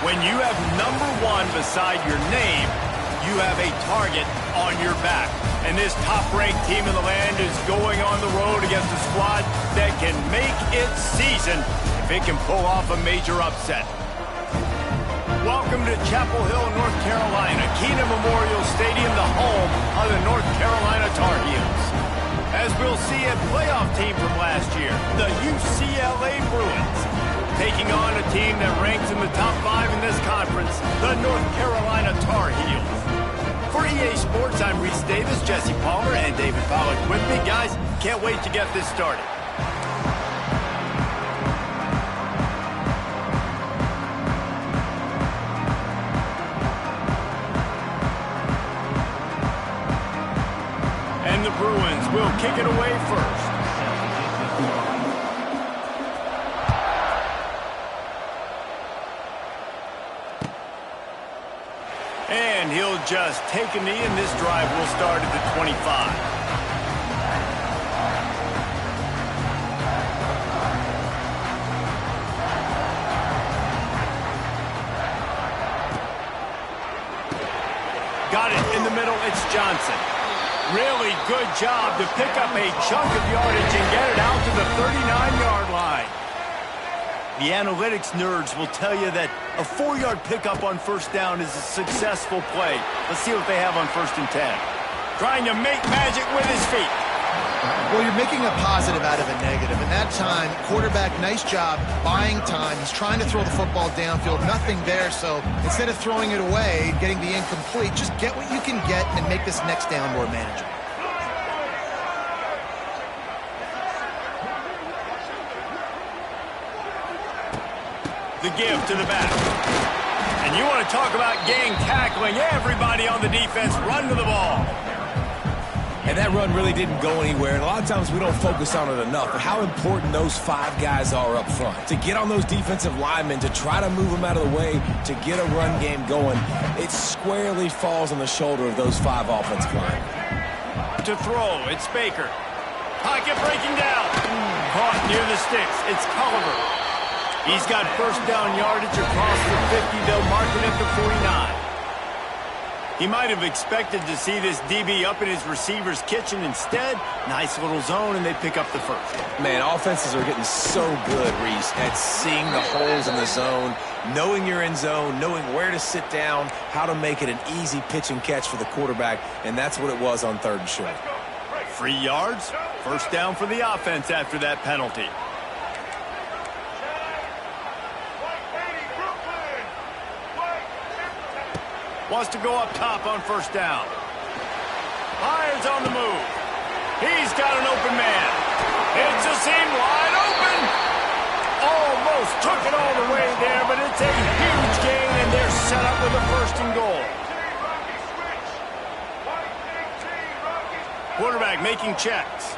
When you have #1 beside your name, you have a target on your back. And this top-ranked team in the land is going on the road against a squad that can make its season if it can pull off a major upset. Welcome to Chapel Hill, North Carolina, Keenan Memorial Stadium, the home of the North Carolina Tar Heels. As we'll see, a playoff team from last year, the UCLA Bruins, taking on a team that ranks in the top 5 in this conference, the North Carolina Tar Heels. For EA Sports, I'm Reese Davis, Jesse Palmer, and David Pollack with me. Guys, can't wait to get this started. And the Bruins will kick it away first. And he'll just take a knee, and this drive will start at the 25. Got it in the middle. It's Johnson. Really good job to pick up a chunk of yardage and get it out to the 39-yard line. The analytics nerds will tell you that a 4-yard pickup on first down is a successful play. Let's see what they have on 1st and 10. Trying to make magic with his feet. Well, you're making a positive out of a negative. And that time, quarterback, nice job buying time. He's trying to throw the football downfield. Nothing there, so instead of throwing it away, getting the incomplete, just get what you can get and make this next down more manageable. The give to the back. And you want to talk about gang tackling. Everybody on the defense run to the ball. And that run really didn't go anywhere. And a lot of times we don't focus on it enough. But how important those 5 guys are up front. To get on those defensive linemen, to try to move them out of the way, to get a run game going, it squarely falls on the shoulder of those 5 offensive linemen. To throw, it's Baker. Pocket breaking down. Caught near the sticks. It's Culliver. He's got first down yardage across the 50. They'll mark it at the 49. He might have expected to see this DB up in his receiver's kitchen. Instead, nice little zone, and they pick up the first. Man, offenses are getting so good, Reese, at seeing the holes in the zone, knowing you're in zone, knowing where to sit down, how to make it an easy pitch and catch for the quarterback, and that's what it was on 3rd and short. 3 yards, first down for the offense after that penalty. Wants to go up top on first down. Myers on the move. He's got an open man. It's a seam wide open. Almost took it all the way there, but it's a huge gain, and they're set up with a 1st and goal. Quarterback making checks.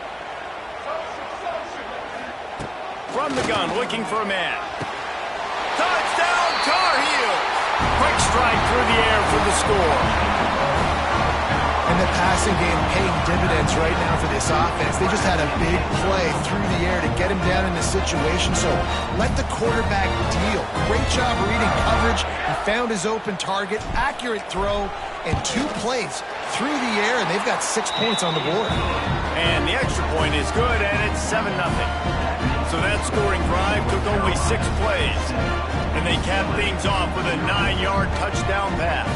From the gun, looking for a man. Touchdown, Tar Heels. Quick strike through the air for the score. And the passing game paying dividends right now for this offense. They just had a big play through the air to get him down in this situation. So let the quarterback deal. Great job reading coverage. He found his open target, accurate throw, and 2 plays through the air, and they've got 6 points on the board. And the extra point is good, and it's 7-0. So that scoring drive took only 6 plays. And they cap things off with a 9-yard touchdown pass.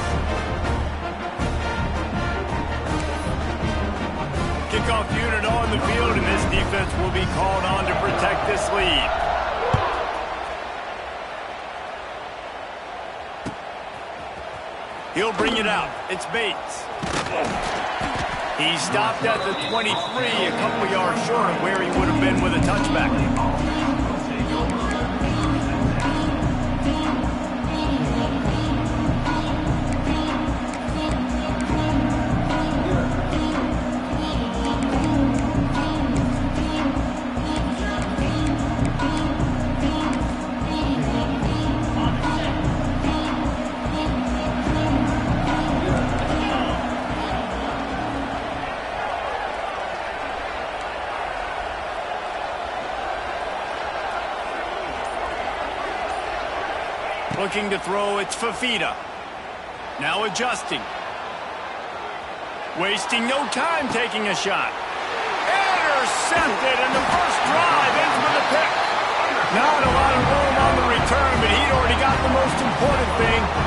Kickoff unit on the field, and this defense will be called on to protect this lead. He'll bring it out. It's Bates. He stopped at the 23, a couple yards short of where he would have been with a touchback. Looking to throw, it's Fafita. Now adjusting. Wasting no time taking a shot. Intercepted, and the first drive ends with a pick. Not a lot of room on the return, but he'd already got the most important thing.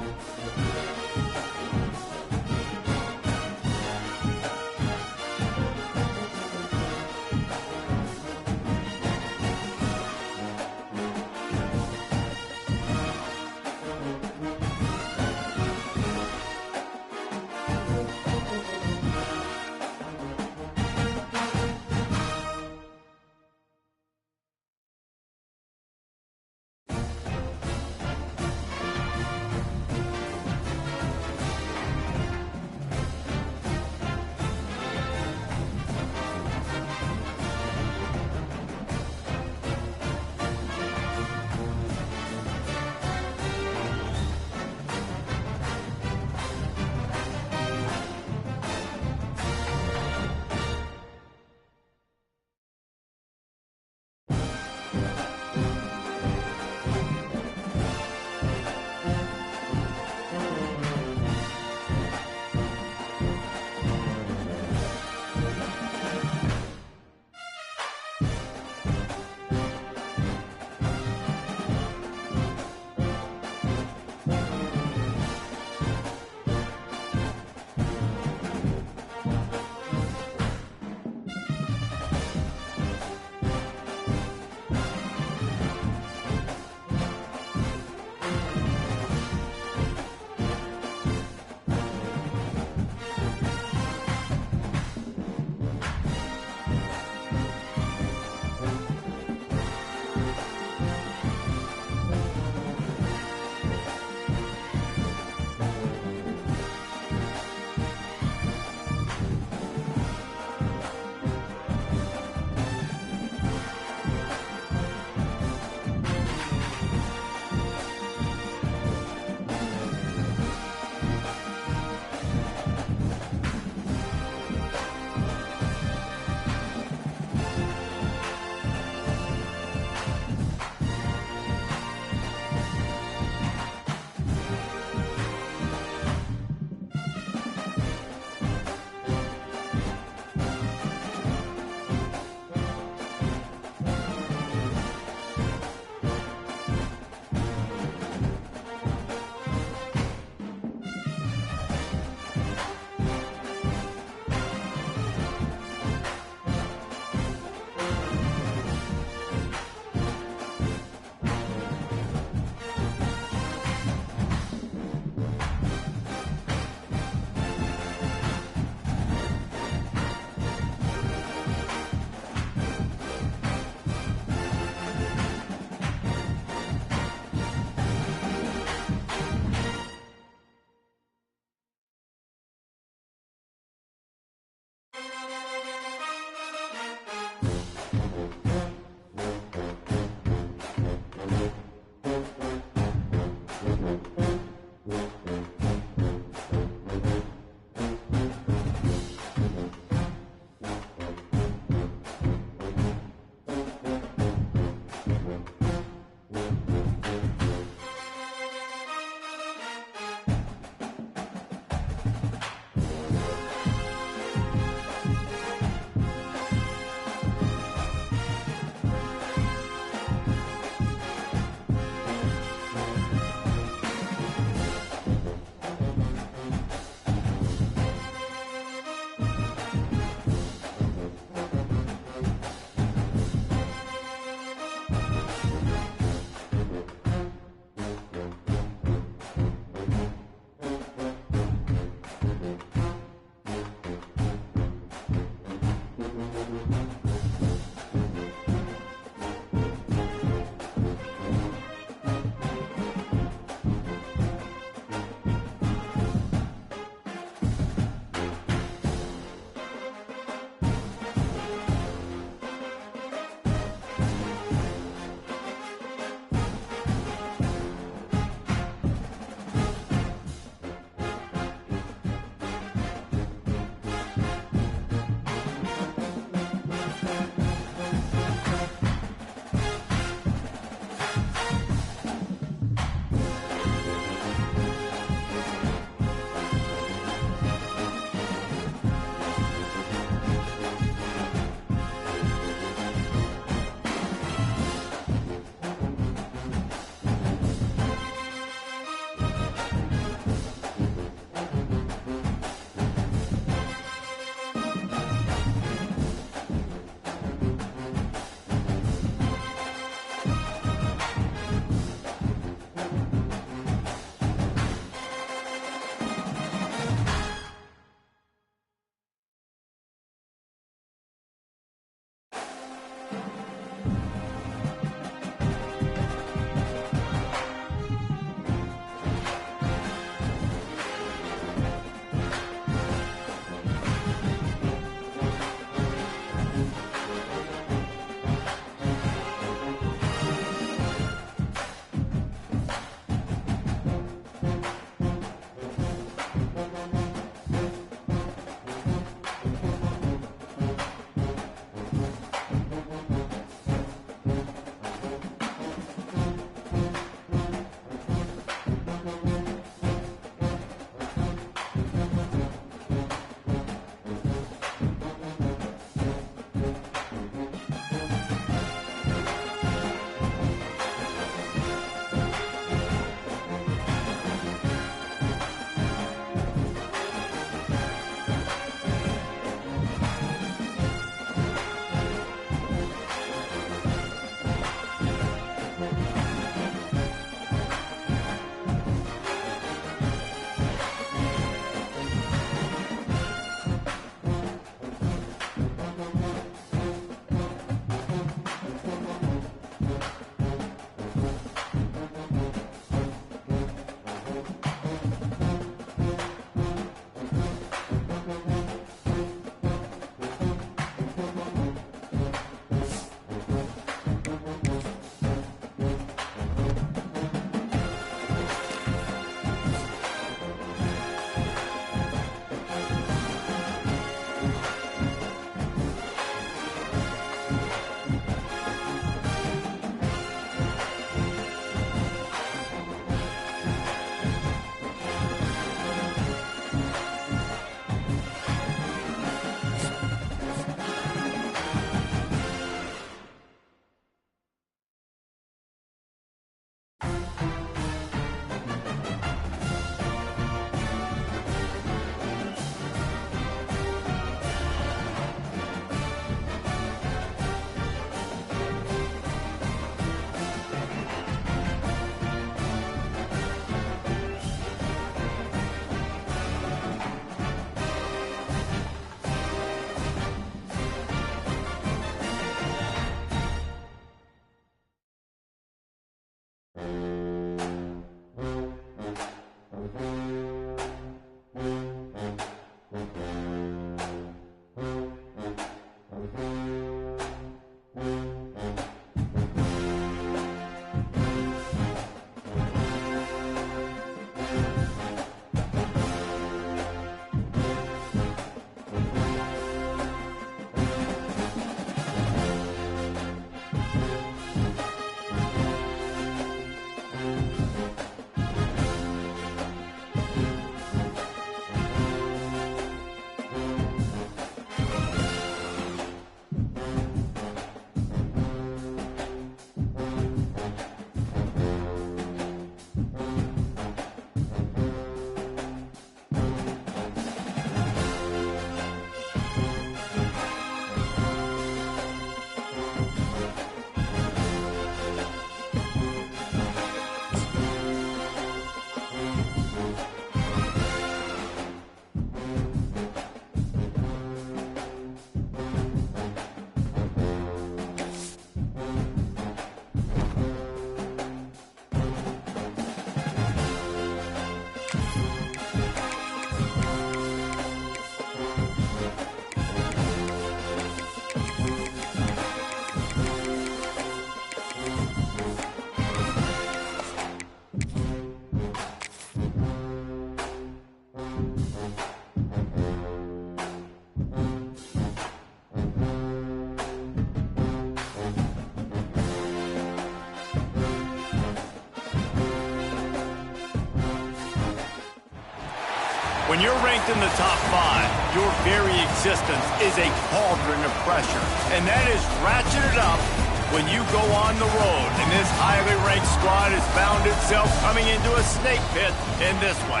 When you're ranked in the top 5, your very existence is a cauldron of pressure. And that is ratcheted up when you go on the road. And this highly ranked squad has found itself coming into a snake pit in this one.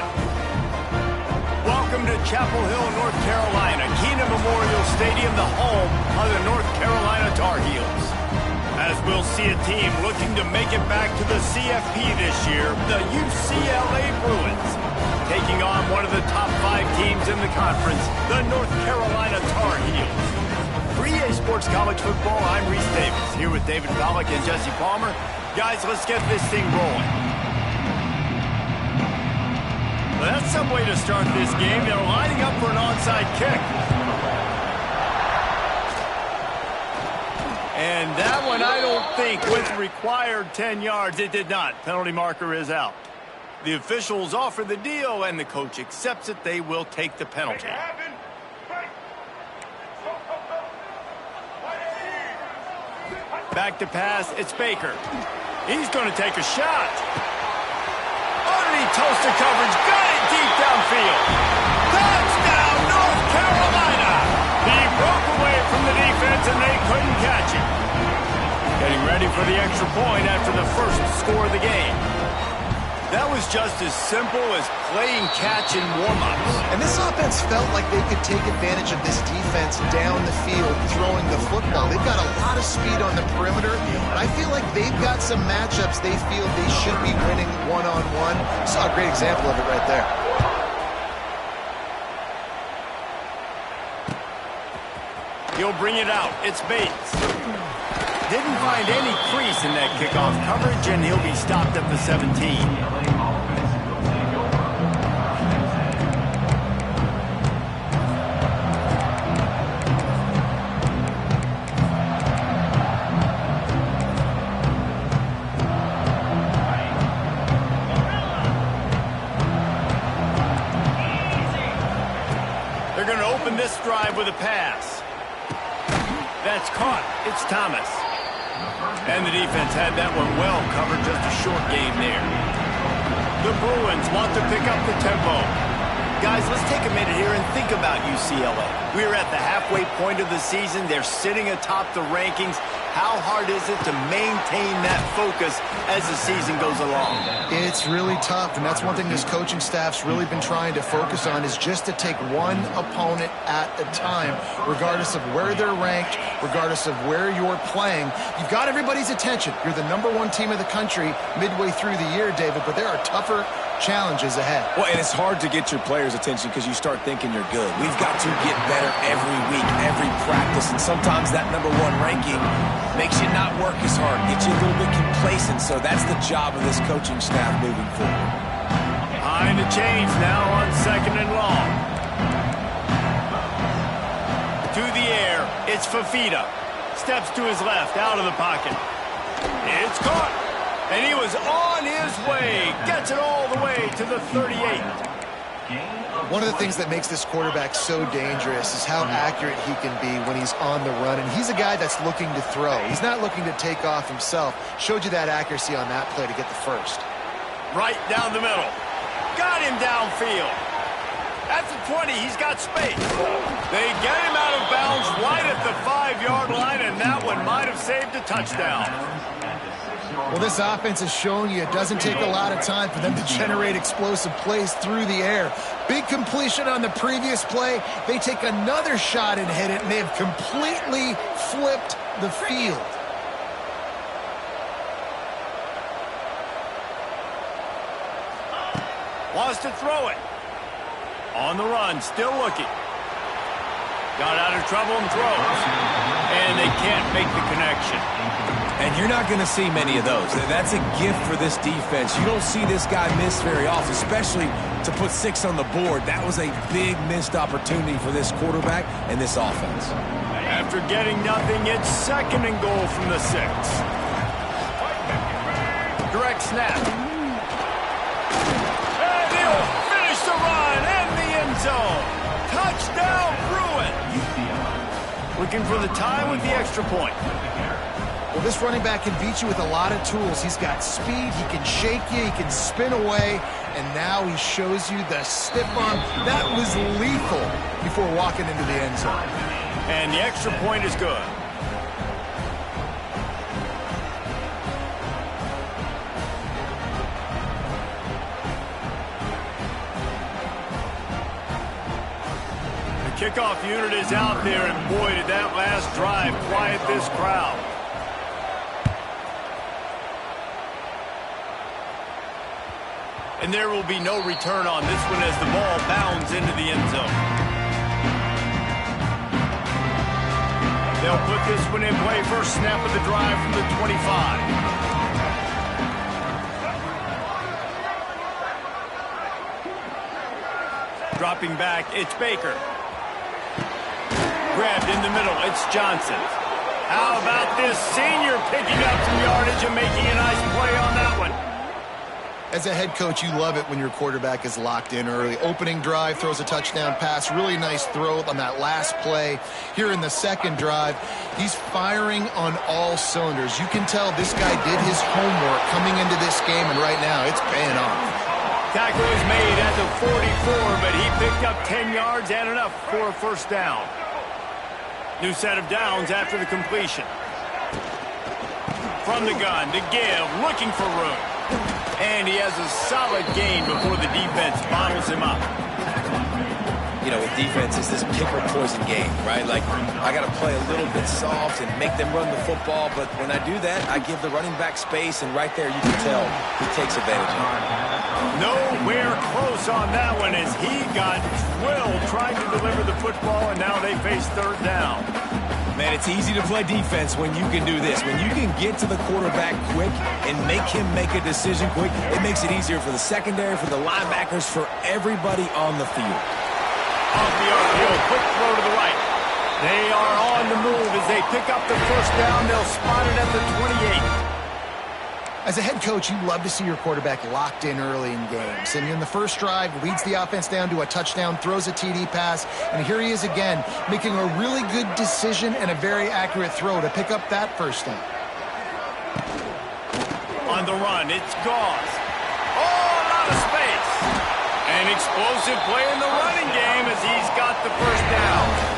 Welcome to Chapel Hill, North Carolina, Keenan Memorial Stadium, the home of the North Carolina Tar Heels. As we'll see a team looking to make it back to the CFP this year, the UCLA Bruins, taking on one of the top 5 teams in the conference, the North Carolina Tar Heels. For EA Sports College Football, I'm Reese Davis, here with David Pollack and Jesse Palmer. Guys, let's get this thing rolling. Well, that's some way to start this game. They're lining up for an onside kick. And that one, I don't think, was required 10 yards. It did not. Penalty marker is out. The officials offer the deal, and the coach accepts it. They will take the penalty. Back to pass. It's Baker. He's going to take a shot. Underneath toasted coverage. Got it deep downfield. Touchdown, North Carolina. He broke away from the defense, and they couldn't catch him. Getting ready for the extra point after the first score of the game. That was just as simple as playing catch in warm-ups. And this offense felt like they could take advantage of this defense down the field throwing the football. They've got a lot of speed on the perimeter. I feel like they've got some matchups they feel they should be winning one-on-one. Saw a great example of it right there. He'll bring it out. It's Bates. Didn't find any crease in that kickoff coverage, and he'll be stopped at the 17. They're going to open this drive with a pass. That's caught. It's Thomas. And the defense had that one well covered, just a short game there. The Bruins want to pick up the tempo. Guys, let's take a minute here and think about UCLA. We're at the halfway point of the season. They're sitting atop the rankings. How hard is it to maintain that focus as the season goes along? It's really tough, and that's one thing this coaching staff's really been trying to focus on is just to take one opponent at a time, regardless of where they're ranked, regardless of where you're playing. You've got everybody's attention. You're the #1 team in the country midway through the year, David, but there are tougher challenges ahead. Well, and it's hard to get your players' attention because you start thinking you're good. We've got to get better every week, every practice, and sometimes that #1 ranking makes you not work as hard, gets you a little bit complacent, so that's the job of this coaching staff moving forward. Behind the chains now on 2nd and long. To the air, it's Fafita. Steps to his left, out of the pocket. It's caught. And he was on his way. Gets it all the way to the 38. One of the things that makes this quarterback so dangerous is how accurate he can be when he's on the run. And he's a guy that's looking to throw. He's not looking to take off himself. Showed you that accuracy on that play to get the first. Right down the middle. Got him downfield. At the 20, he's got space. They get him out of bounds right at the 5-yard line, and that one might have saved a touchdown. Well, this offense has shown you it doesn't take a lot of time for them to generate explosive plays through the air. Big completion on the previous play. They take another shot and hit it, and they have completely flipped the field. Wants to throw it. On the run, still looking. Got out of trouble and throws. And they can't make the connection. And you're not going to see many of those. That's a gift for this defense. You don't see this guy miss very often, especially to put 6 on the board. That was a big missed opportunity for this quarterback and this offense. After getting nothing, it's 2nd and goal from the 6. Direct snap. And he'll finish the run in the end zone. Touchdown, Bruins. Looking for the tie with the extra point. Well, this running back can beat you with a lot of tools. He's got speed, he can shake you, he can spin away, And now he shows you the stiff arm. That was lethal before walking into the end zone. And the extra point is good. Kickoff unit is out there, and boy, did that last drive quiet this crowd. And there will be no return on this one as the ball bounds into the end zone. They'll put this one in play. First snap of the drive from the 25. Dropping back, it's Baker. Grabbed in the middle, it's Johnson. How about this senior picking up some yardage and making a nice play on that one? As a head coach, you love it when your quarterback is locked in early. Opening drive, throws a touchdown pass. Really nice throw on that last play. Here in the second drive, he's firing on all cylinders. You can tell this guy did his homework coming into this game, and right now it's paying off. Tackle is made at the 44, but he picked up 10 yards and enough for a first down. New set of downs after the completion. From the gun to give, looking for room. And he has a solid gain before the defense bottles him up. You know, with defense, it's this pick or poison game, right? Like, I got to play a little bit soft and make them run the football, but when I do that, I give the running back space, and right there you can tell he takes advantage of it. Nowhere close on that one as he got drilled trying to deliver the football, and now they face third down. Man, it's easy to play defense when you can do this. When you can get to the quarterback quick and make him make a decision quick, it makes it easier for the secondary, for the linebackers, for everybody on the field. Off the RPO, quick throw to the right. They are on the move as they pick up the first down. They'll spot it at the 28. As a head coach, you love to see your quarterback locked in early in games. And in the first drive, leads the offense down to a touchdown, throws a TD pass, and here he is again, making a really good decision and a very accurate throw to pick up that first down. On the run, it's Gauze. Oh, a lot of space. An explosive play in the running game as he's got the first down.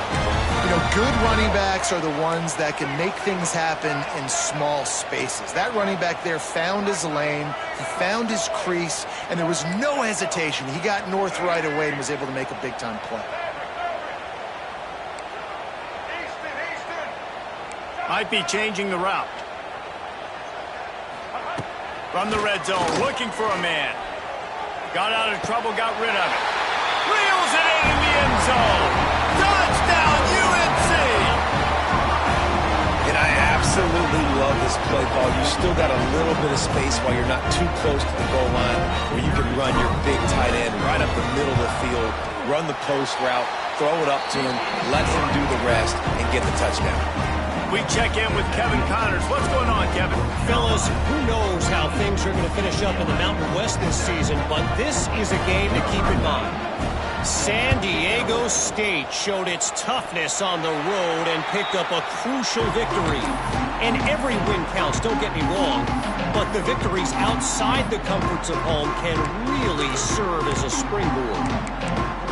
You know, good running backs are the ones that can make things happen in small spaces. That running back there found his lane, he found his crease, and there was no hesitation. He got north right away and was able to make a big-time play. Might be changing the route. From the red zone, looking for a man. Got out of trouble, got rid of it. Reels it in the end zone. Touchdown, UNC! And I absolutely love this play call. You still got a little bit of space while you're not too close to the goal line where you can run your big tight end right up the middle of the field, run the post route, throw it up to him, let him do the rest, and get the touchdown. We check in with Kevin Connors. What's going on, Kevin? Fellas, who knows how things are going to finish up in the Mountain West this season, but this is a game to keep in mind. San Diego State showed its toughness on the road and picked up a crucial victory. And every win counts, don't get me wrong, but the victories outside the comforts of home can really serve as a springboard.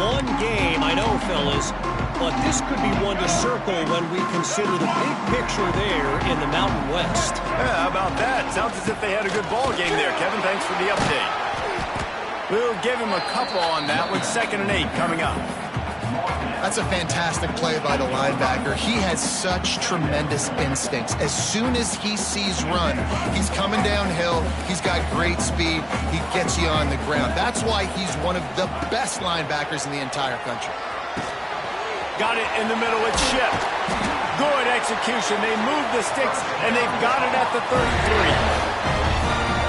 One game, I know, fellas, but this could be one to circle when we consider the big picture there in the Mountain West. Yeah, how about that? Sounds as if they had a good ball game there, Kevin. Thanks for the update. We'll give him a couple on that with 2nd and 8 coming up. That's a fantastic play by the linebacker. He has such tremendous instincts. As soon as he sees run, he's coming downhill. He's got great speed. He gets you on the ground. That's why he's one of the best linebackers in the entire country. Got it in the middle. It's shipped. Good execution. They move the sticks, and they've got it at the 33.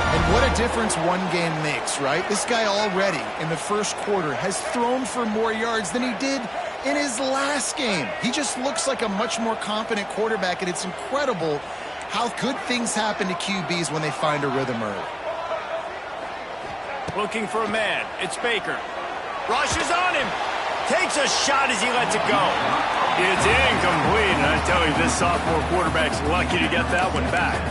And what a difference one game makes, right? This guy already in the first quarter has thrown for more yards than he did in his last game. He just looks like a much more confident quarterback, and it's incredible how good things happen to QBs when they find a rhythm early. Looking for a man. It's Baker. Rushes on him. Takes a shot as he lets it go. It's incomplete, and I tell you, this sophomore quarterback's lucky to get that one back.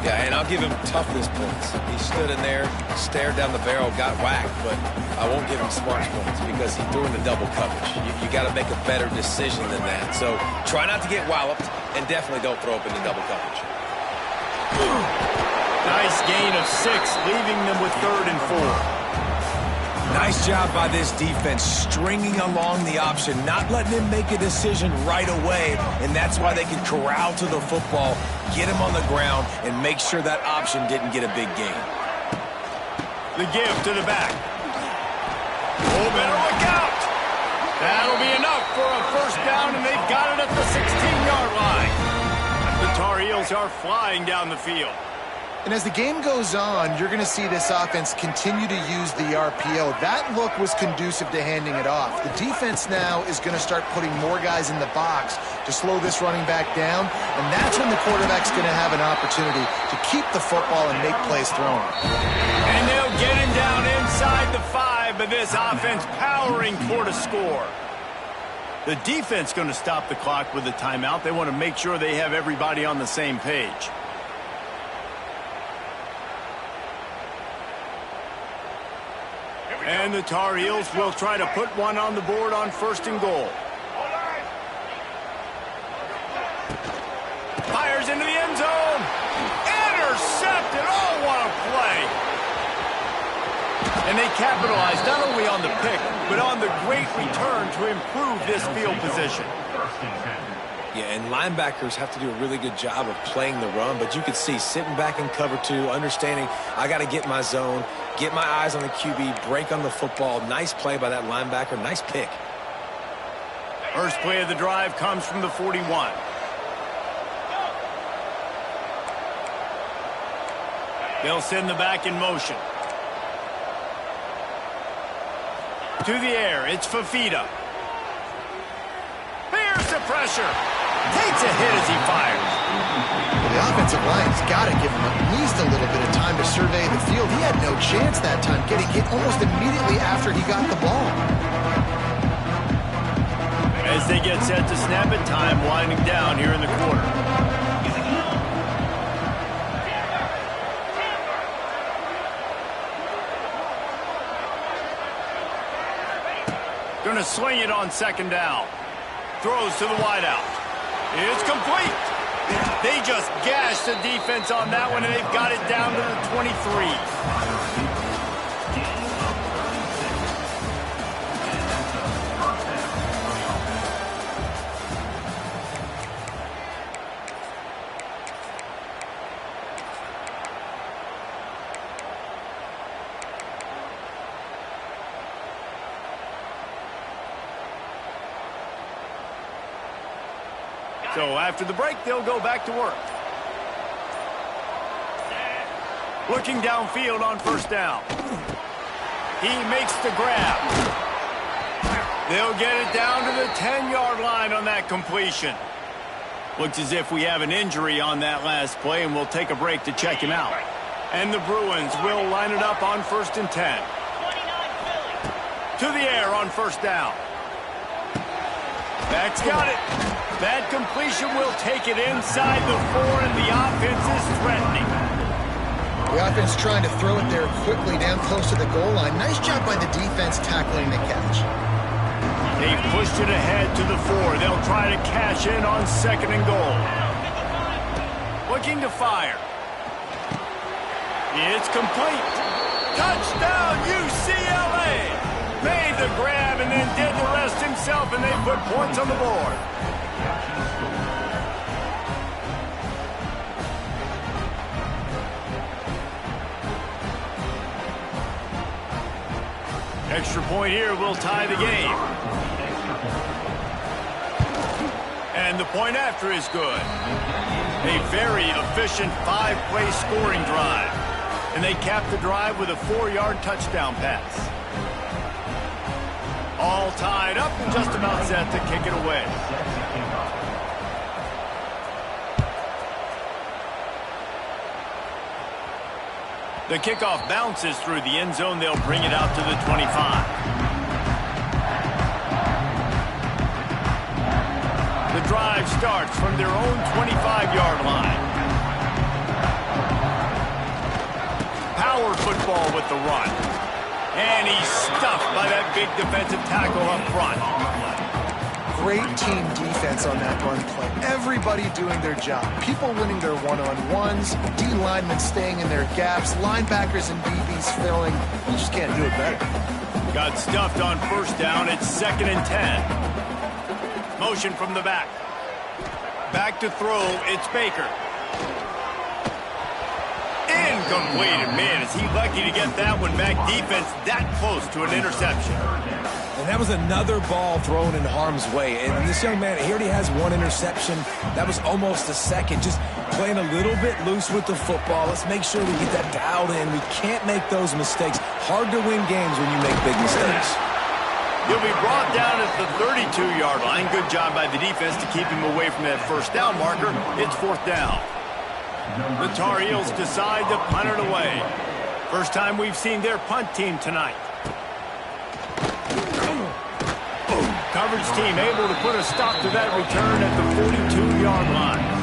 Yeah, and I'll give him toughness points. He stood in there, stared down the barrel, got whacked, but I won't give him smarts points because he threw into double coverage. You got to make a better decision than that. So try not to get walloped, and definitely don't throw up into double coverage. Nice gain of 6, leaving them with 3rd and 4. Nice job by this defense, stringing along the option, not letting him make a decision right away, and that's why they can corral to the football, get him on the ground, and make sure that option didn't get a big gain. The give to the back. Oh, better look out. That'll be enough for a first down, and they've got it at the 16-yard line. The Tar Heels are flying down the field. And as the game goes on, you're going to see this offense continue to use the RPO. That look was conducive to handing it off. The defense now is going to start putting more guys in the box to slow this running back down, and that's when the quarterback's going to have an opportunity to keep the football and make plays thrown. And they'll get him down inside the 5, but this offense powering toward a score. The defense going to stop the clock with a timeout. They want to make sure they have everybody on the same page. And the Tar Heels will try to put one on the board on 1st and goal. Fires into the end zone. Intercepted. Oh, what a play. And they capitalized not only on the pick, but on the great return to improve this field position. Yeah, and linebackers have to do a really good job of playing the run, but you could see sitting back in cover 2, understanding I got to get my zone, get my eyes on the QB, break on the football. Nice play by that linebacker. Nice pick. First play of the drive comes from the 41. They'll send the back in motion. To the air, it's Fafita. Here's the pressure. Takes a hit as he fires. Well, the offensive line's got to give him at least a little bit of time to survey the field. He had no chance that time, getting hit almost immediately after he got the ball. As they get set to snap it, time winding down here in the quarter. Going to sling it on 2nd down. Throws to the wideout. It's complete. They just gashed the defense on that one, and they've got it down to the 23. So after the break, they'll go back to work. Looking downfield on 1st down. He makes the grab. They'll get it down to the 10-yard line on that completion. Looks as if we have an injury on that last play, and we'll take a break to check him out. And the Bruins will line it up on 1st and 10. To the air on 1st down. That's got it. That completion will take it inside the 4, and the offense is threatening. The offense trying to throw it there quickly down close to the goal line. Nice job by the defense tackling the catch. They've pushed it ahead to the 4. They'll try to cash in on 2nd and goal. Looking to fire. It's complete. Touchdown, UCLA! Made the grab and then did the rest himself, and they put points on the board. Extra point here will tie the game. And the point after is good. A very efficient 5-play scoring drive. And they cap the drive with a 4-yard touchdown pass. All tied up and just about set to kick it away. The kickoff bounces through the end zone. They'll bring it out to the 25. The drive starts from their own 25-yard line. power football with the run. And he's stuffed by that big defensive tackle up front. Great team defense on that run play. Everybody doing their job. People winning their one-on-ones, D linemen staying in their gaps, linebackers and DBs filling. You just can't do it better. Got stuffed on first down. It's 2nd and 10. Motion from the back. Back to throw. It's Baker. Incomplete. Man, is he lucky to get that one back. Defense that close to an interception. And that was another ball thrown in harm's way. And this young man, he already has one interception. That was almost a second. Just playing a little bit loose with the football. Let's make sure we get that dialed in. We can't make those mistakes. Hard to win games when you make big mistakes. He'll be brought down at the 32-yard line. Good job by the defense to keep him away from that first down marker. It's 4th down. The Tar Heels decide to punt it away. First time we've seen their punt team tonight. Coverage team able to put a stop to that return at the 42-yard line.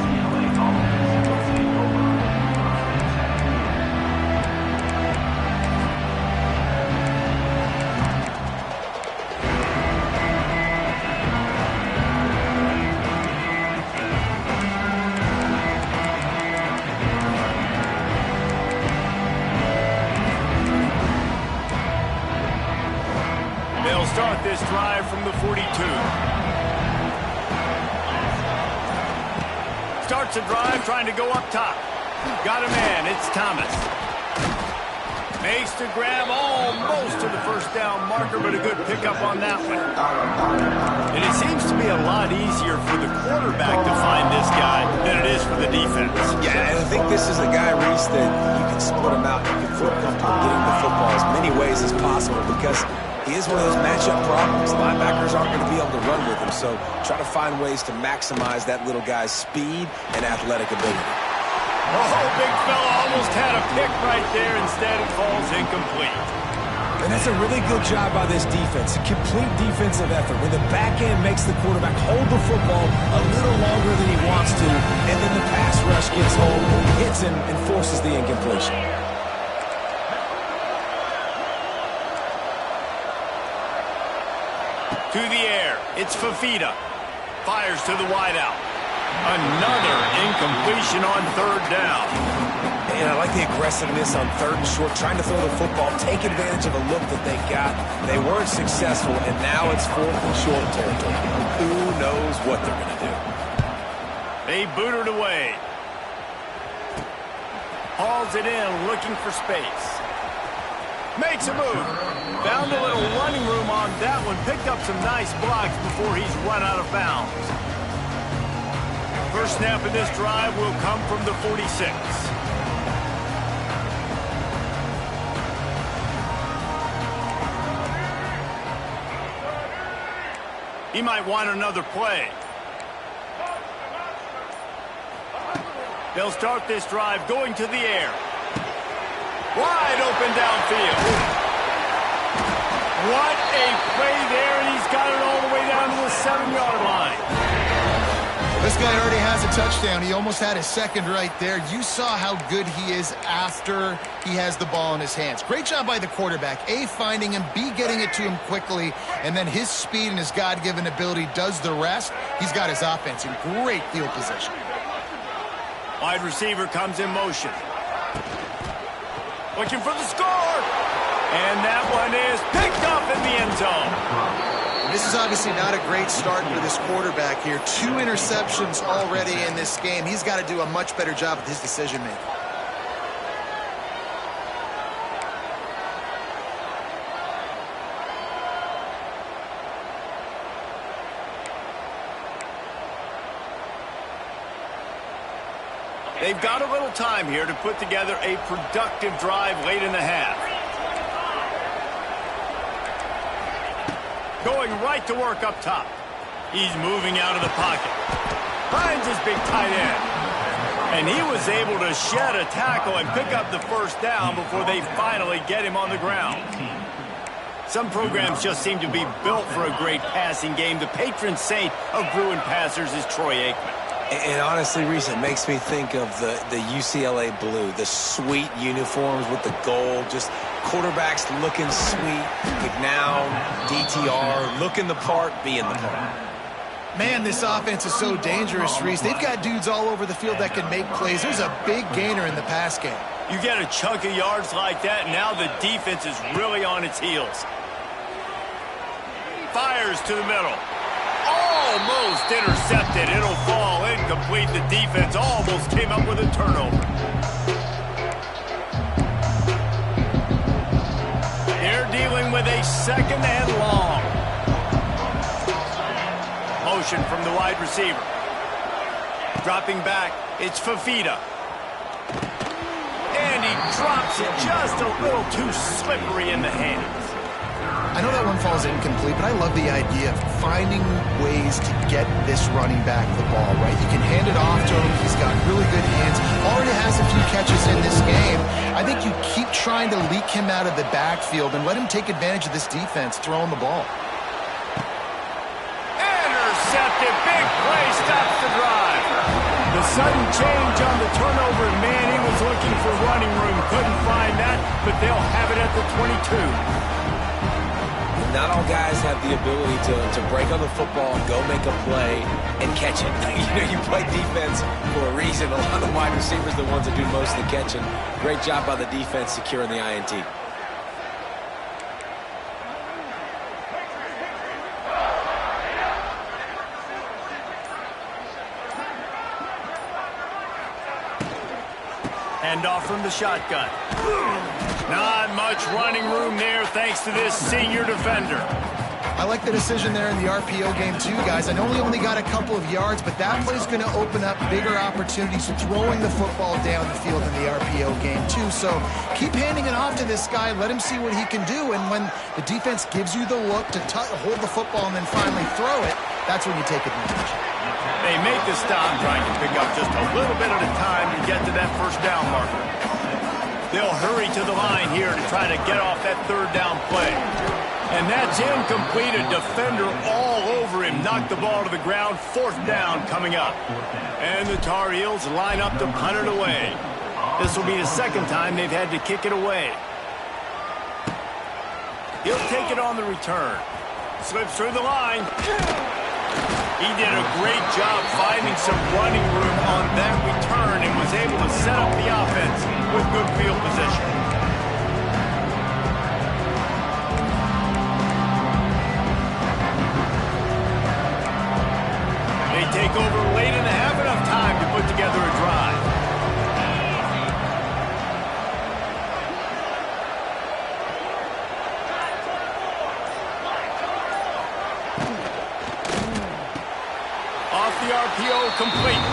They'll start this drive from the 42. Starts a drive trying to go up top. Got a man. It's Thomas. Makes the grab almost to the first down marker, but a good pickup on that one. And it seems to be a lot easier for the quarterback to find this guy than it is for the defense. Yeah, and I think this is a guy, Reese, that you can split him out. You can feel comfortable getting the football as many ways as possible because he is one of those matchup problems. Linebackers aren't going to be able to run with him, so try to find ways to maximize that little guy's speed and athletic ability. Oh, big fella almost had a pick right there. Instead, it falls incomplete. And that's a really good job by this defense. A complete defensive effort. When the back end makes the quarterback hold the football a little longer than he wants to, and then the pass rush gets home, hits him, and forces the incompletion. To the air. It's Fafita. Fires to the wideout. Another incompletion on 3rd down. And I like the aggressiveness on 3rd and short, trying to throw the football, take advantage of a look that they got. They weren't successful, and now it's 4th and short territory. Who knows what they're going to do? They boot it away. Hauls it in, looking for space. Makes a move. Found a little running room on that one. Picked up some nice blocks before he's run out of bounds. First snap of this drive will come from the 46. He might want another play. They'll start this drive going to the air. Wide open downfield. What a play there, and he's got it all the way down to the 7-yard line. This guy already has a touchdown. He almost had his second right there. You saw how good he is after he has the ball in his hands. Great job by the quarterback. A, finding him, B, getting it to him quickly, and then his speed and his God-given ability does the rest. He's got his offense in great field position. Wide receiver comes in motion. Looking for the score. And that one is picked up in the end zone. This is obviously not a great start for this quarterback here. 2 interceptions already in this game. He's got to do a much better job with his decision-making. They've got a little time here to put together a productive drive late in the half. Going right to work up top. He's moving out of the pocket. Finds his big tight end. And he was able to shed a tackle and pick up the first down before they finally get him on the ground. Some programs just seem to be built for a great passing game. The patron saint of Bruin passers is Troy Aikman. And honestly, Reese, it makes me think of the UCLA blue, the sweet uniforms with the gold, just quarterbacks looking sweet, McNown, DTR, looking the part, being the part. Man, this offense is so dangerous, Reese. They've got dudes all over the field that can make plays. There's a big gainer in the pass game. You get a chunk of yards like that, and now the defense is really on its heels. Fires to the middle. Almost intercepted. It'll fall incomplete. The defense almost came up with a turnover. They're dealing with a second and long. Motion from the wide receiver. Dropping back, it's Fafita. And he drops it just a little too slippery in the hands. I know that one falls incomplete, but I love the idea of finding ways to get this running back the ball, right? You can hand it off to him. He's got really good hands. Already has a few catches in this game. I think you keep trying to leak him out of the backfield and let him take advantage of this defense throwing the ball. Intercepted. Big play. Stops the drive. The sudden change on the turnover. Manning was looking for running room. Couldn't find that, but they'll have it at the 22. Not all guys have the ability to break on the football, go make a play, and catch it. You play defense for a reason. A lot of the wide receivers are the ones that do most of the catching. Great job by the defense securing the INT. Hand off from the shotgun. Not much running room there thanks to this senior defender. I like the decision there in the RPO game too, guys. I know he only got a couple of yards, but that play's going to open up bigger opportunities throwing the football down the field in the RPO game too. So keep handing it off to this guy. Let him see what he can do. And when the defense gives you the look to hold the football and then finally throw it, that's when you take advantage. They make the stop, trying to pick up just a little bit at a time to get to that first down marker. They'll hurry to the line here to try to get off that third down play. And that's incomplete. A defender all over him. Knocked the ball to the ground. Fourth down coming up. And the Tar Heels line up to punt it away. This will be the second time they've had to kick it away. He'll take it on the return. Slips through the line. He did a great job finding some running room on that return and was able to set up the offense with good field position. They take over late and have enough time to put together a drive. The RPO complete,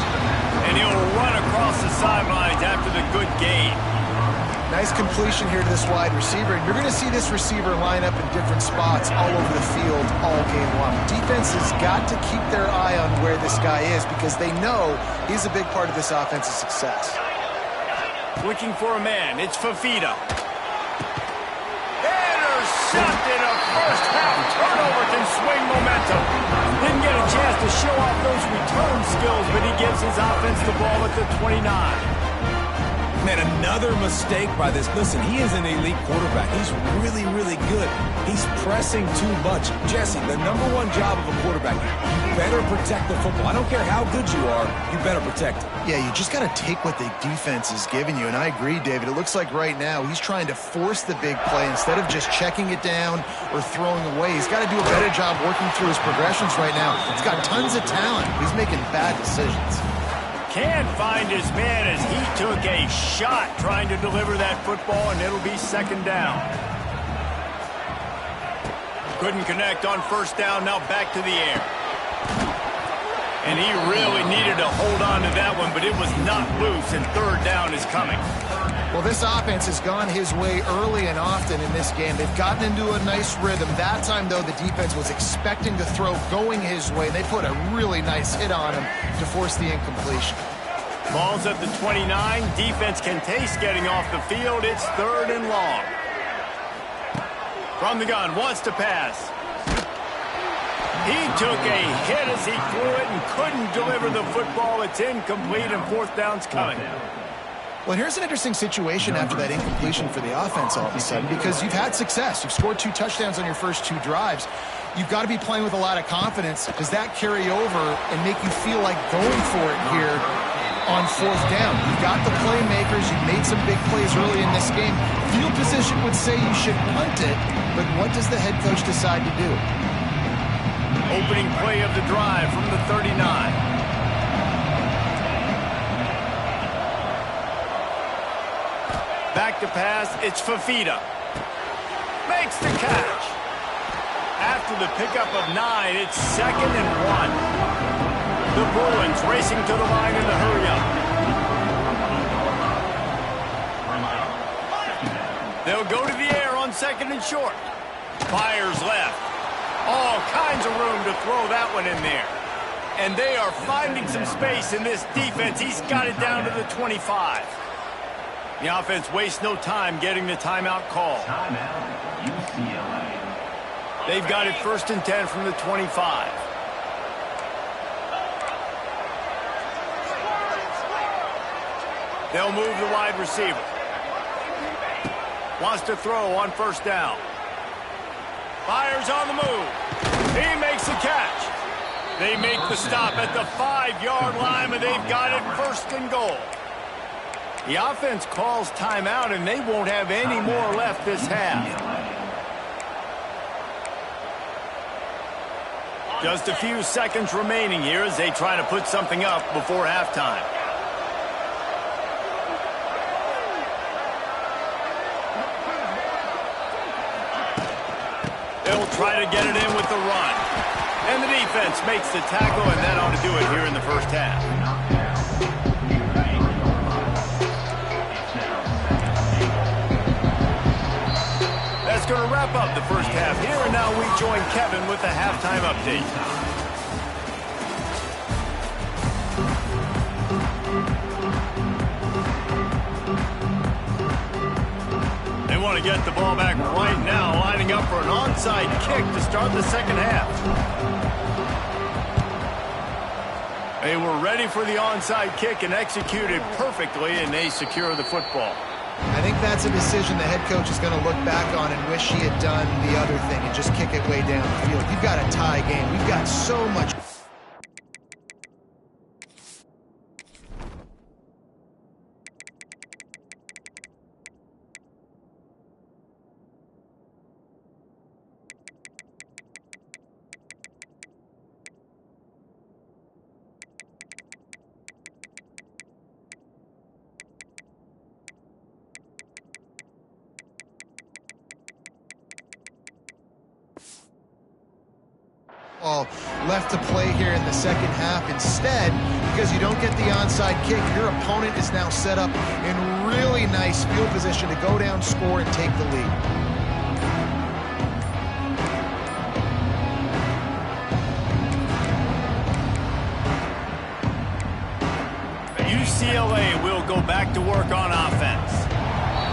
and he'll run across the sidelines after the good gain. Nice completion here to this wide receiver. And you're going to see this receiver line up in different spots all over the field all game long. Defense has got to keep their eye on where this guy is because they know he's a big part of this offense's success. Looking for a man. It's Fafita. Intercepted. A first half turnover can swing momentum. Didn't get a chance to show off those return skills, but he gives his offense the ball at the 29. Man, another mistake by this. Listen, he is an elite quarterback. He's really, really good. He's pressing too much. Jesse, the number one job of a quarterback, you better protect the football. I don't care how good you are, you better protect it. Yeah, you just got to take what the defense is giving you. And I agree, David. It looks like right now he's trying to force the big play instead of just checking it down or throwing away. He's got to do a better job working through his progressions right now. He's got tons of talent. He's making bad decisions. Can't find his man as he took a shot trying to deliver that football, and it'll be second down. Couldn't connect on first down, now back to the air. And he really needed to hold on to that one, but it was not loose, and third down is coming. Well, this offense has gone his way early and often in this game. They've gotten into a nice rhythm. That time, though, the defense was expecting to throw going his way. They put a really nice hit on him to force the incompletion. Ball's at the 29. Defense can taste getting off the field. It's third and long. From the gun, wants to pass. He took a hit as he threw it and couldn't deliver the football. It's incomplete, and fourth down's coming. Well, here's an interesting situation after that incompletion for the offense all of a sudden, because you've had success. You've scored 2 touchdowns on your first 2 drives. You've got to be playing with a lot of confidence. Does that carry over and make you feel like going for it here on fourth down? You've got the playmakers. You've made some big plays early in this game. Field position would say you should punt it, but what does the head coach decide to do? Opening play of the drive from the 39. Back to pass, it's Fafita. Makes the catch. After the pickup of 9, it's 2nd and 1. The Bruins racing to the line in the hurry-up. They'll go to the air on 2nd and short. Fires left. All kinds of room to throw that one in there. And they are finding some space in this defense. He's got it down to the 25. The offense wastes no time getting the timeout call. Timeout, UCLA. They've got it 1st and 10 from the 25. They'll move the wide receiver. Wants to throw on 1st down. Fires on the move. He makes the catch. They make the stop at the 5-yard line, but they've got it 1st and goal. The offense calls timeout, and they won't have any more left this half. Just a few seconds remaining here as they try to put something up before halftime. They'll try to get it in with the run. And the defense makes the tackle, and that ought to do it here in the first half. That's going to wrap up the first half here, and now we join Kevin with the halftime update. They want to get the ball back right now, lining up for an onside kick to start the second half. They were ready for the onside kick and executed perfectly, and they secure the football. I think that's a decision the head coach is going to look back on and wish he had done the other thing and just kick it way down the field. You've got a tie game. We've got so much. Left to play here in the second half. Instead, because you don't get the onside kick, your opponent is now set up in really nice field position to go down, score, and take the lead. UCLA will go back to work on offense.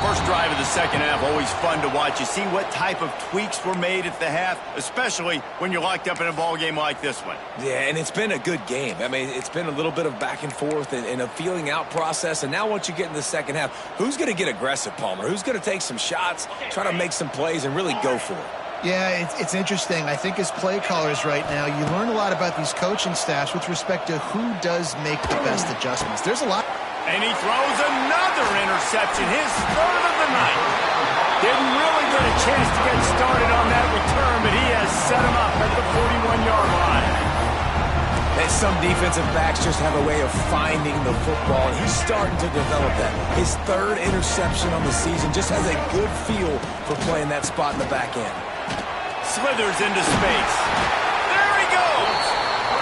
First drive of the second half, always fun to watch. You see what type of tweaks were made at the half, especially when you're locked up in a ball game like this one. Yeah, and it's been a good game. I mean, it's been a little bit of back and forth and a feeling out process. And now once you get in the second half, who's going to get aggressive, Palmer? Who's going to take some shots, try to make some plays, and really go for it? Yeah, it's interesting. I think as play callers right now, you learn a lot about these coaching staffs with respect to who does make the best adjustments. There's a lot. And he throws another interception, his 3rd of the night. Didn't really get a chance to get started on that return, but he has set him up at the 41-yard line. And some defensive backs just have a way of finding the football, and he's starting to develop that. His 3rd interception on the season, just has a good feel for playing that spot in the back end. Slithers into space. There he goes!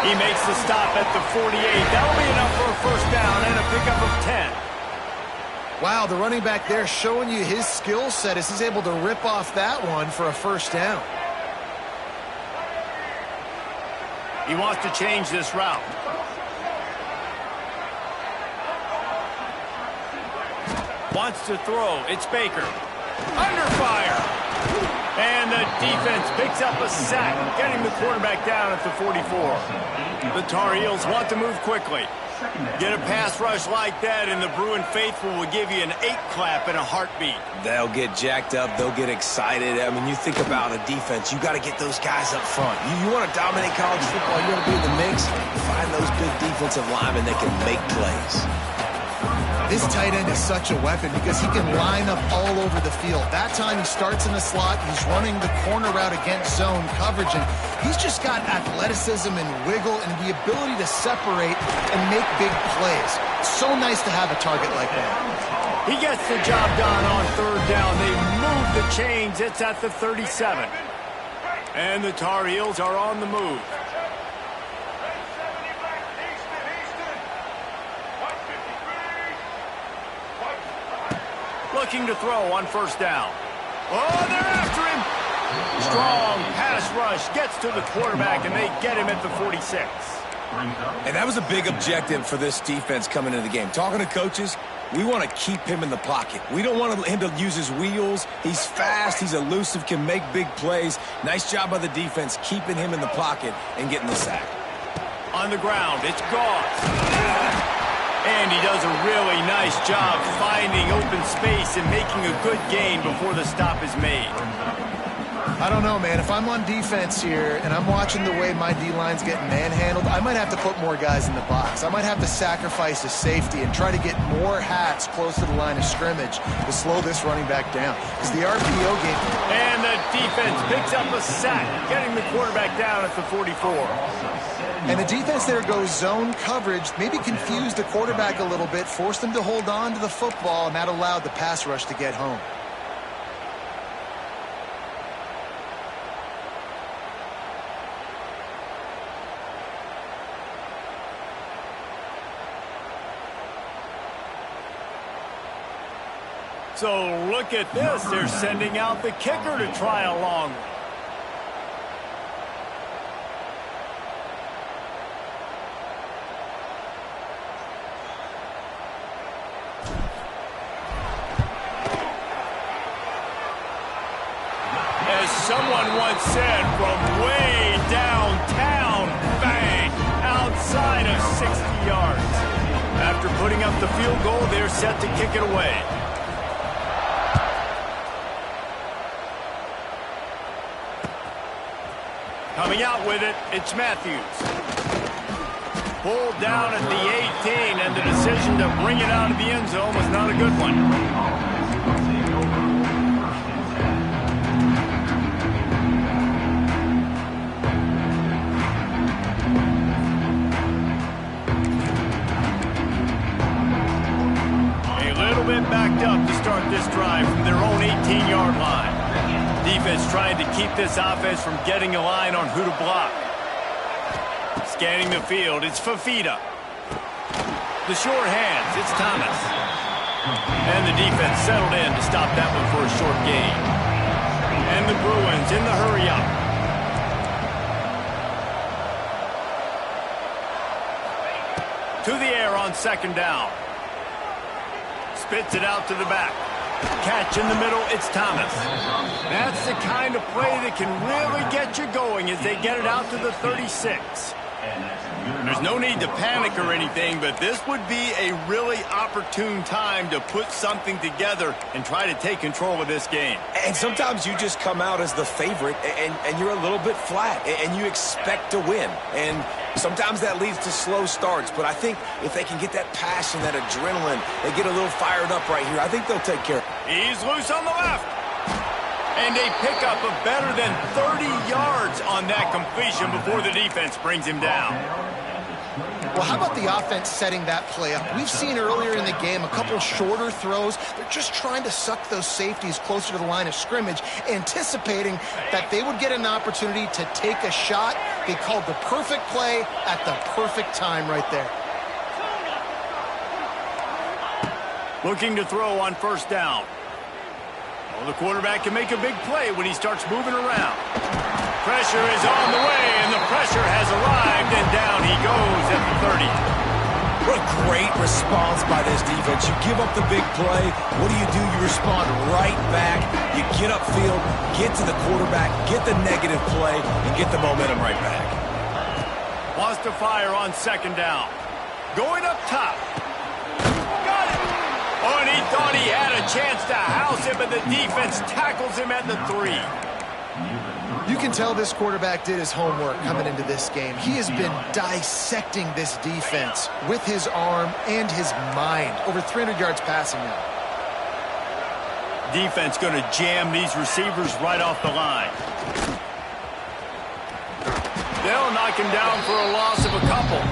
He makes the stop at the 48. That'll be enough for a first down and a pickup of 10. Wow, the running back there showing you his skill set as he's able to rip off that one for a first down. He wants to change this route. Wants to throw. It's Baker. Under fire. And the defense picks up a sack, getting the quarterback down at the 44. The Tar Heels want to move quickly. Get a pass rush like that, and the Bruin faithful will give you an 8-clap in a heartbeat. They'll get jacked up. They'll get excited. I mean, you think about a defense, you got to get those guys up front. You want to dominate college football, you want to be in the mix, find those big defensive linemen that can make plays. This tight end is such a weapon because he can line up all over the field. That time he starts in the slot, he's running the corner route against zone coverage, and he's just got athleticism and wiggle and the ability to separate and make big plays. So nice to have a target like that. He gets the job done on third down. They move the chains. It's at the 37. And the Tar Heels are on the move. Looking to throw on first down. Oh, they're after him. Strong pass rush gets to the quarterback, and they get him at the 46. And that was a big objective for this defense coming into the game. Talking to coaches, we want to keep him in the pocket. We don't want him to use his wheels. He's fast, he's elusive, can make big plays. Nice job by the defense keeping him in the pocket and getting the sack. On the ground, it's Goss. And he does a really nice job finding open space and making a good gain before the stop is made. I don't know, man. If I'm on defense here and I'm watching the way my D-line's getting manhandled, I might have to put more guys in the box. I might have to sacrifice a safety and try to get more hats close to the line of scrimmage to slow this running back down. Because the RPO game... And the defense picks up a sack, getting the quarterback down at the 44. And the defense there goes zone coverage, maybe confused the quarterback a little bit, forced him to hold on to the football, and that allowed the pass rush to get home. So look at this. They're sending out the kicker to try a long one. As someone once said, from way downtown, bang, outside of 60 yards. After putting up the field goal, they're set to kick it away. Coming out with it, it's Matthews. Pulled down at the 18, and the decision to bring it out of the end zone was not a good one. A little bit backed up to start this drive from their own 18-yard line. Defense trying to keep this offense from getting a line on who to block. Scanning the field, it's Fafita. The short hands, it's Thomas. And the defense settled in to stop that one for a short gain. And the Bruins in the hurry-up. To the air on second down. Spits it out to the back. Catch in the middle, it's Thomas. That's the kind of play that can really get you going as they get it out to the 36. There's no need to panic or anything, but this would be a really opportune time to put something together and try to take control of this game. And sometimes you just come out as the favorite, and you're a little bit flat, and you expect to win. And sometimes that leads to slow starts, but I think if they can get that passion, that adrenaline, they get a little fired up right here, I think they'll take care of it. He's loose on the left. And a pickup of better than 30 yards on that completion before the defense brings him down. Well, how about the offense setting that play up? We've seen earlier in the game a couple shorter throws. They're just trying to suck those safeties closer to the line of scrimmage, anticipating that they would get an opportunity to take a shot. They called the perfect play at the perfect time right there. Looking to throw on first down. Well, the quarterback can make a big play when he starts moving around. Pressure is on the way, and the pressure has arrived, and down he goes at the 30. What a great response by this defense. You give up the big play. What do? You respond right back. You get upfield, get to the quarterback, get the negative play, and get the momentum right back. Wants to fire on second down. Going up top. Got it. Oh, and he thought he had a chance to house him, but the defense tackles him at the 3. You can tell this quarterback did his homework coming into this game. He has been dissecting this defense with his arm and his mind. Over 300 yards passing now. Defense going to jam these receivers right off the line. They'll knock him down for a loss of a couple.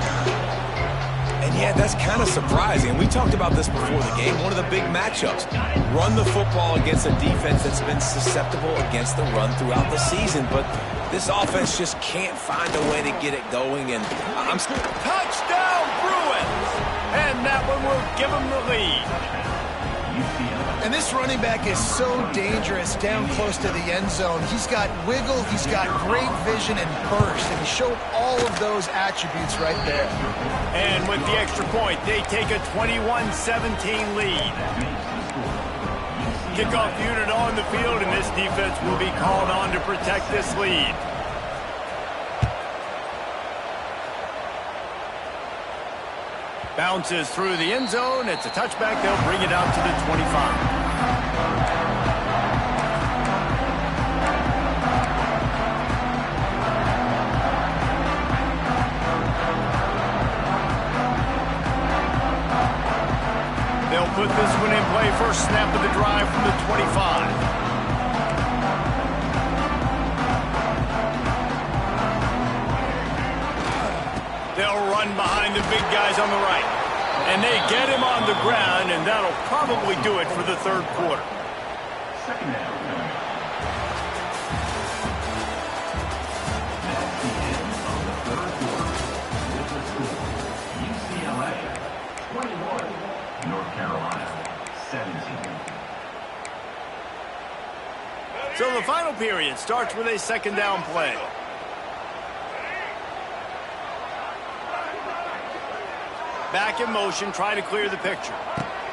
And yeah, that's kind of surprising. We talked about this before the game. One of the big matchups. Run the football against a defense that's been susceptible against the run throughout the season. But this offense just can't find a way to get it going. And I'm still... Touchdown, Bruins! And that one will give them the lead. And this running back is so dangerous down close to the end zone. He's got wiggle, he's got great vision and burst, and he showed all of those attributes right there. And with the extra point, they take a 21-17 lead. Kickoff unit on the field, and this defense will be called on to protect this lead. Bounces through the end zone. It's a touchback. They'll bring it out to the 25. They'll put this one in play. First snap of the drive from the 25. They'll run behind the big guys on the right. And they get him on the ground, and that'll probably do it for the third quarter. Second down. That's the end of the third quarter. With the score, UCLA 21, North Carolina 17. So the final period starts with a second down play. Back in motion, trying to clear the picture.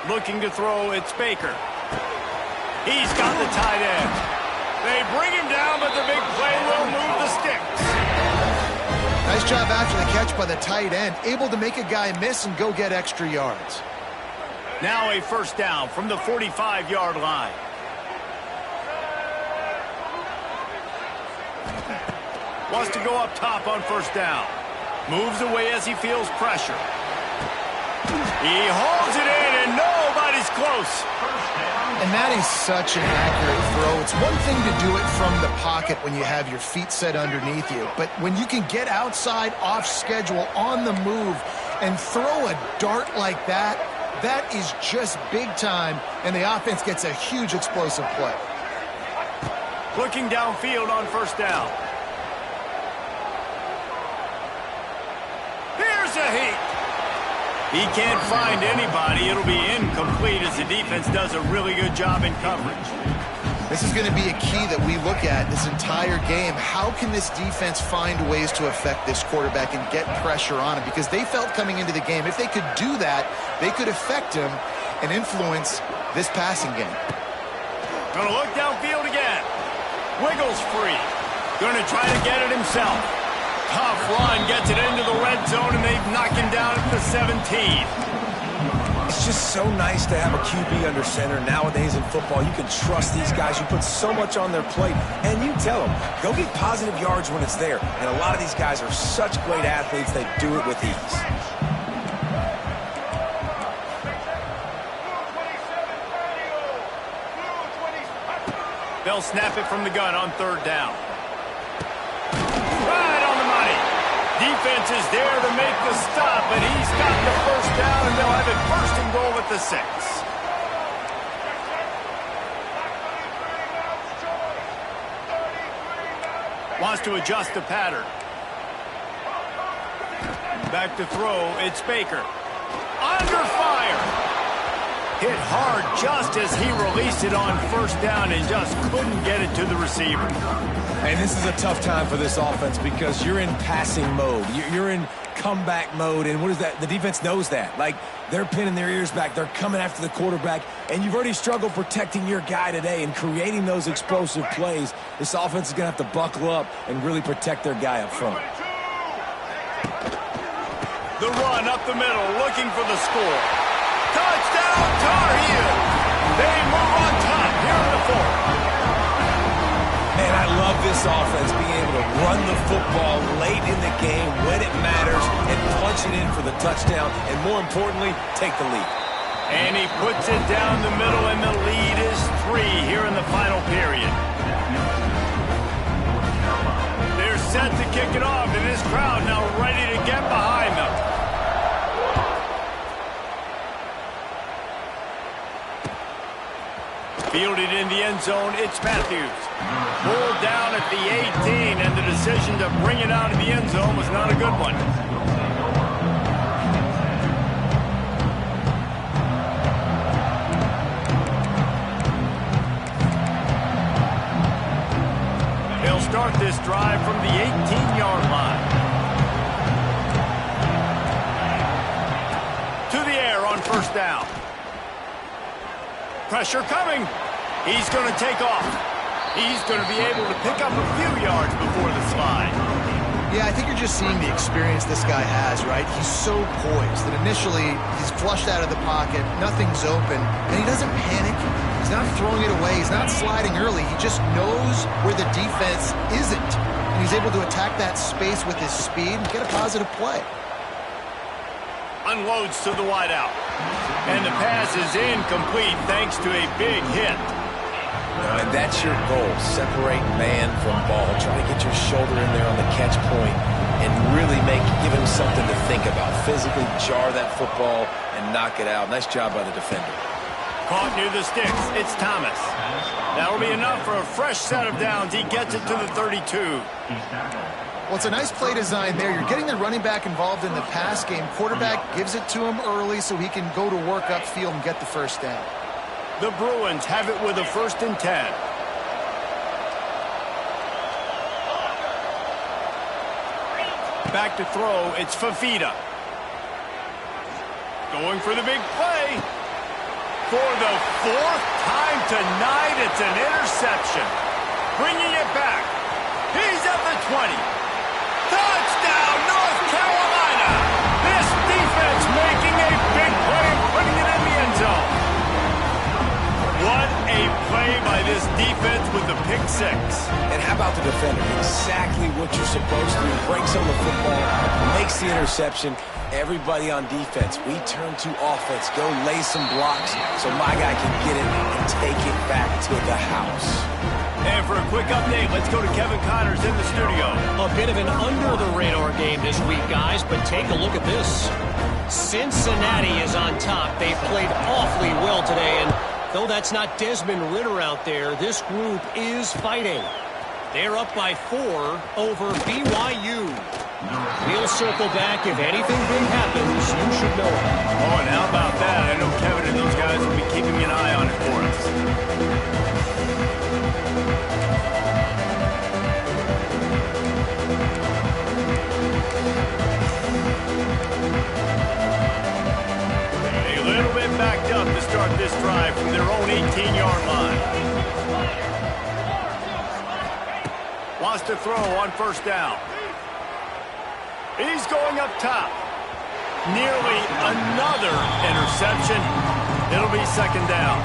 Looking to throw, it's Baker. He's got the tight end. They bring him down, but the big play will move the sticks. Nice job after the catch by the tight end. Able to make a guy miss and go get extra yards. Now a first down from the 45-yard line. Wants to go up top on first down. Moves away as he feels pressure. He holds it in, and nobody's close. And that is such an accurate throw. It's one thing to do it from the pocket when you have your feet set underneath you, but when you can get outside, off schedule, on the move, and throw a dart like that, that is just big time, and the offense gets a huge explosive play. Looking downfield on first down. Here's a heat. He can't find anybody. It'll be incomplete as the defense does a really good job in coverage. This is going to be a key that we look at this entire game. How can this defense find ways to affect this quarterback and get pressure on him? Because they felt coming into the game, if they could do that, they could affect him and influence this passing game. Gonna look downfield again. Wiggles free. Gonna try to get it himself. Tough run, gets it into the red zone, and they've knocked him down at the 17. It's just so nice to have a QB under center nowadays in football. You can trust these guys. You put so much on their plate, and you tell them, go get positive yards when it's there. And a lot of these guys are such great athletes, they do it with ease. They'll snap it from the gun on third down. Right on the money. Defense is there to make the stop, and he's got the first down, and they'll have it first and goal at the 6. Wants to adjust the pattern. Back to throw, it's Baker. Under fire. Hit hard just as he released it on first down and just couldn't get it to the receiver. And this is a tough time for this offense because you're in passing mode. You're in comeback mode, and what is that? The defense knows that. Like, they're pinning their ears back. They're coming after the quarterback, and you've already struggled protecting your guy today and creating those explosive plays. This offense is going to have to buckle up and really protect their guy up front. The run up the middle, looking for the score. Touchdown, Tar Heels! They move on top here in the fourth. Man, I love this offense being able to run the football late in the game when it matters and punch it in for the touchdown, and more importantly, take the lead. And he puts it down the middle, and the lead is 3 here in the final period. They're set to kick it off, and this crowd now ready to get behind them. Fielded in the end zone, it's Matthews. Pulled down at the 18, and the decision to bring it out of the end zone was not a good one. They'll start this drive from the 18-yard line. To the air on first down. Pressure coming. He's going to take off. He's going to be able to pick up a few yards before the slide. Yeah, I think you're just seeing the experience this guy has, right? He's so poised that initially he's flushed out of the pocket, nothing's open, and he doesn't panic. He's not throwing it away. He's not sliding early. He just knows where the defense isn't, and he's able to attack that space with his speed and get a positive play. Unloads to the wideout. And the pass is incomplete thanks to a big hit. And that's your goal. Separate man from ball. Try to get your shoulder in there on the catch point and really give him something to think about. Physically jar that football and knock it out. Nice job by the defender. Caught near the sticks. It's Thomas. That'll be enough for a fresh set of downs. He gets it to the 32. Well, it's a nice play design there. You're getting the running back involved in the pass game. Quarterback gives it to him early so he can go to work upfield and get the first down. The Bruins have it with a 1st and 10. Back to throw, it's Fafita. Going for the big play. For the 4th time tonight, it's an interception. Bringing it back. He's at the 20. Touchdown, North Carolina! This defense making a big play and putting it in the end zone. What a play by this defense with the pick 6. And how about the defender? Exactly what you're supposed to do. Breaks on the football, makes the interception. Everybody on defense, we turn to offense. Go lay some blocks so my guy can get it and take it back to the house. And for a quick update, let's go to Kevin Connors in the studio. A bit of an under-the-radar game this week, guys, but take a look at this. Cincinnati is on top. They played awfully well today, and though that's not Desmond Ridder out there, this group is fighting. They're up by 4 over BYU. We'll circle back. If anything big happens, you should know it. Oh, and how about that? I know Kevin and those guys will be keeping an eye on it for us. Backed up to start this drive from their own 18-yard line. Wants to throw on first down. He's going up top. Nearly another interception. It'll be 2nd down.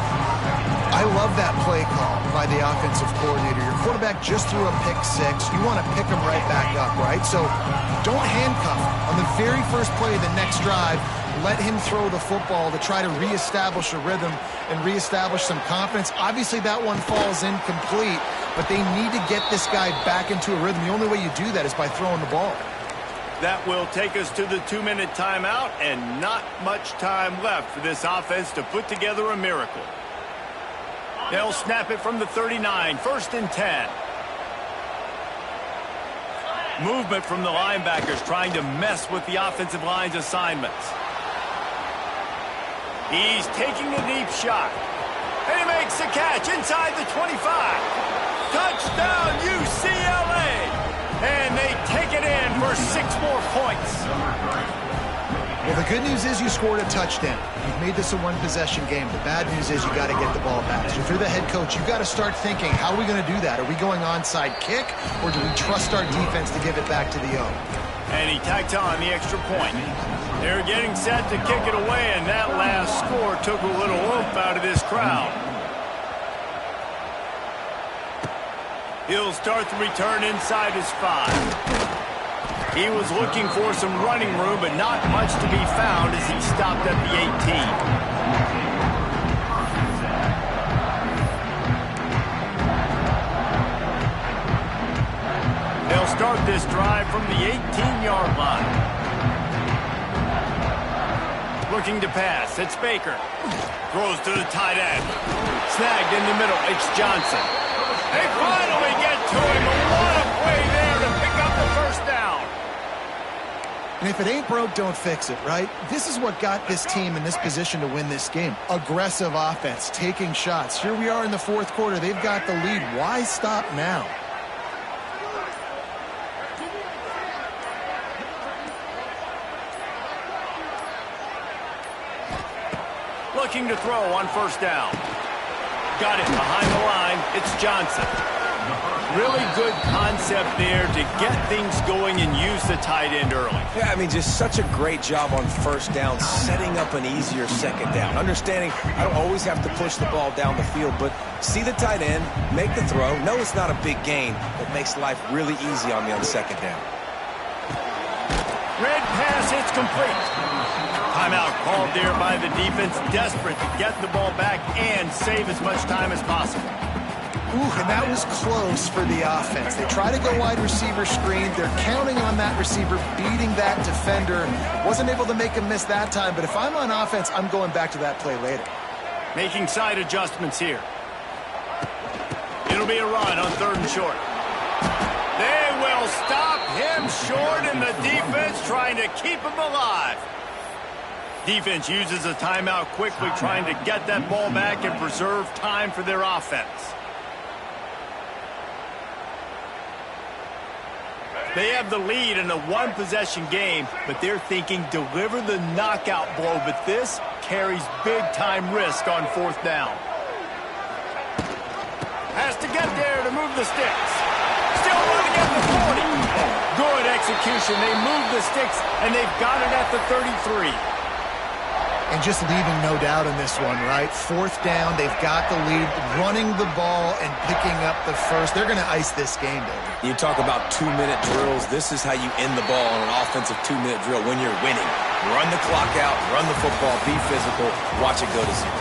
I love that play call by the offensive coordinator. Your quarterback just threw a pick 6. You want to pick him right back up, right? So don't handcuff him. On the very first play of the next drive, let him throw the football to try to reestablish a rhythm and reestablish some confidence. Obviously, that one falls incomplete, but they need to get this guy back into a rhythm. The only way you do that is by throwing the ball. That will take us to the 2-minute timeout, and not much time left for this offense to put together a miracle. They'll snap it from the 39, 1st and 10. Movement from the linebackers trying to mess with the offensive line's assignments. He's taking a deep shot. And he makes the catch inside the 25. Touchdown, UCLA! And they take it in for 6 more points. Well, the good news is you scored a touchdown. You've made this a one-possession game. The bad news is you got to get the ball back. So if you're the head coach, you've got to start thinking, how are we going to do that? Are we going onside kick, or do we trust our defense to give it back to the O? And he tacked on the extra point. They're getting set to kick it away, and that last score took a little oomph out of this crowd. He'll start the return inside his 5. He was looking for some running room, but not much to be found as he stopped at the 18. They'll start this drive from the 18-yard line. Looking to pass. It's Baker. Throws to the tight end. Snagged in the middle. It's Johnson. They finally get to him. What a play there to pick up the first down. And if it ain't broke, don't fix it, right? This is what got this team in this position to win this game. Aggressive offense, taking shots. Here we are in the fourth quarter. They've got the lead. Why stop now? Looking to throw on first down. Got it behind the line. It's Johnson. Really good concept there to get things going and use the tight end early. Yeah, I mean, just such a great job on first down, setting up an easier second down. Understanding I don't always have to push the ball down the field, but see the tight end, make the throw. No, it's not a big gain, but makes life really easy on me on second down. Red pass, it's complete. Timeout called there by the defense, desperate to get the ball back and save as much time as possible. Ooh, and that was close for the offense. They try to go wide receiver screen. They're counting on that receiver beating that defender. Wasn't able to make him miss that time, but if I'm on offense, I'm going back to that play later. Making side adjustments here. It'll be a run on 3rd and short. They will stop him short, and the defense trying to keep him alive. Defense uses a timeout quickly, trying to get that ball back and preserve time for their offense. They have the lead in a one-possession game, but they're thinking deliver the knockout blow, but this carries big-time risk on 4th down. Has to get there to move the sticks. Still running at the 40. Good execution. They move the sticks, and they've got it at the 33. And just leaving no doubt in this one, right? 4th down, they've got the lead, running the ball and picking up the first. They're going to ice this game, David. You talk about 2-minute drills. This is how you end the ball on an offensive 2-minute drill when you're winning. Run the clock out, run the football, be physical, watch it go to 0.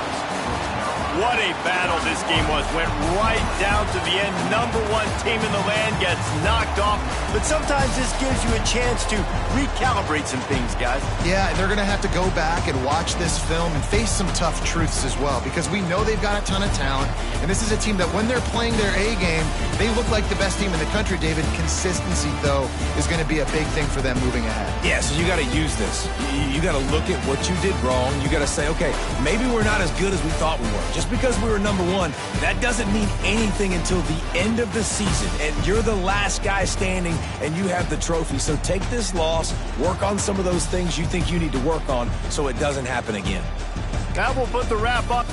What a battle this game was. Went right down to the end. #1 team in the land gets knocked off. But sometimes this gives you a chance to recalibrate some things, guys. Yeah, and they're going to have to go back and watch this film and face some tough truths as well, because we know they've got a ton of talent. And this is a team that when they're playing their A game, they look like the best team in the country, David. Consistency, though, is going to be a big thing for them moving ahead. Yeah, so you got to use this. You got to look at what you did wrong. You got to say, okay, maybe we're not as good as we thought we were. Just because we were #1, that doesn't mean anything until the end of the season. And you're the last guy standing, and you have the trophy. So take this loss, work on some of those things you think you need to work on so it doesn't happen again. That will put the wrap up.